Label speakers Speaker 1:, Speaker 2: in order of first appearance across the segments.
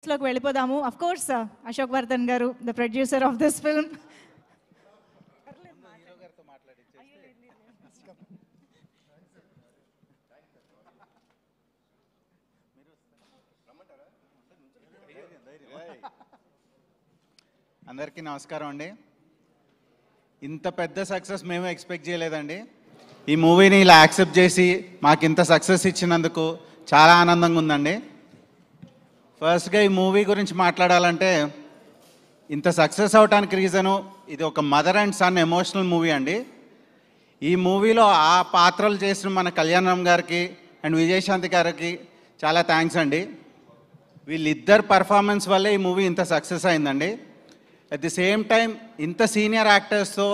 Speaker 1: లోకి వెళ్ళిపోదాము. Of course Ashok Vardhan గారు, the producer of this film.
Speaker 2: అందరికీ నమస్కారం అండి. ఇంత పెద్ద సక్సెస్ మేము ఎక్స్పెక్ట్ చేయలేదండి. ఈ మూవీని ఇలా యాక్సెప్ట్ చేసి మాకు ఇంత సక్సెస్ ఇచ్చినందుకు చాలా ఆనందంగా ఉందండి. ఫస్ట్గా ఈ మూవీ గురించి మాట్లాడాలంటే, ఇంత సక్సెస్ అవడానికి రీజను ఇది ఒక mother and son emotional movie అండి. ఈ మూవీలో ఆ పాత్రలు చేసిన మన కళ్యాణరామ్ గారికి అండ్ విజయశాంతి గారికి చాలా థ్యాంక్స్ అండి. వీళ్ళిద్దరు పర్ఫార్మెన్స్ వల్లే ఈ మూవీ ఇంత సక్సెస్ అయిందండి. అట్ ది సేమ్ టైం ఇంత సీనియర్ యాక్టర్స్తో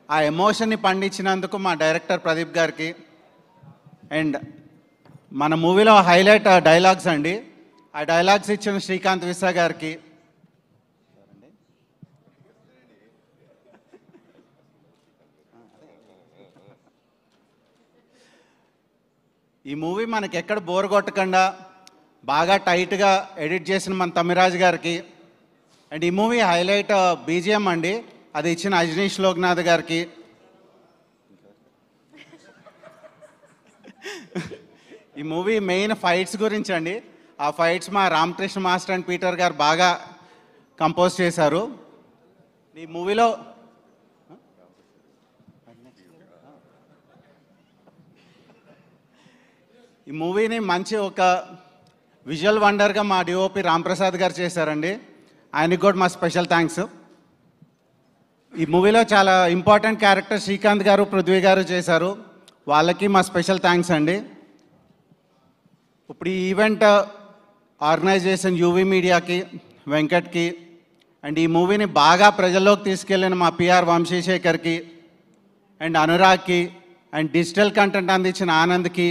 Speaker 2: ఆ ఎమోషన్ని పండించినందుకు మా డైరెక్టర్ ప్రదీప్ గారికి అండ్ మన మూవీలో హైలైట్ డైలాగ్స్ అండి, ఆ డైలాగ్స్ ఇచ్చిన శ్రీకాంత్ విశ్వ గారికి, ఈ మూవీ మనకి ఎక్కడ బోర్ కొట్టకుండా బాగా టైట్గా ఎడిట్ చేసిన మన తమిరాజ్ గారికి అండ్ ఈ మూవీ హైలైట్ బీజిఎం అండి, అది ఇచ్చిన అజనీష్ లోక్నాథ్ గారికి, ఈ మూవీ మెయిన్ ఫైట్స్ గురించి అండి. ఆ ఫైట్స్ మా రామకృష్ణ మాస్టర్ అండ్ పీటర్ గారు బాగా కంపోజ్ చేశారు. ఈ మూవీలో ఈ మూవీని మంచి ఒక విజువల్ వండర్గా మా డిఓపి రాంప్రసాద్ గారు చేశారండి. ఆయనకి కూడా మా స్పెషల్ థ్యాంక్స్. ఈ మూవీలో చాలా ఇంపార్టెంట్ క్యారెక్టర్ శ్రీకాంత్ గారు, పృథ్వీ గారు చేశారు, వాళ్ళకి మా స్పెషల్ థ్యాంక్స్ అండి. ఇప్పుడు ఈ ఈవెంట్ ఆర్గనైజ్ చేసిన యూవీ మీడియాకి, వెంకట్కి అండ్ ఈ మూవీని బాగా ప్రజల్లోకి తీసుకెళ్ళిన మా పిఆర్ వంశీశేఖర్కి అండ్ అనురాగ్కి అండ్ డిజిటల్ కంటెంట్ అందించిన ఆనంద్కి,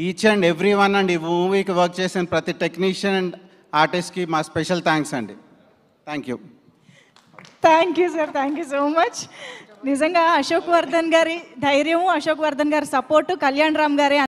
Speaker 2: each and every one and ఈ మూవీకి వర్క్ చేసిన ప్రతి టెక్నీషియన్ అండ్ ఆర్టిస్ట్కి మా స్పెషల్ థ్యాంక్స్ అండి. Thank you.
Speaker 1: Thank you sir, thank you so much. నిజంగా అశోక్ వర్ధన్ గారి ధైర్యము, అశోక్ వర్ధన్ గారి సపోర్టు, కళ్యాణ్ రామ్ గారి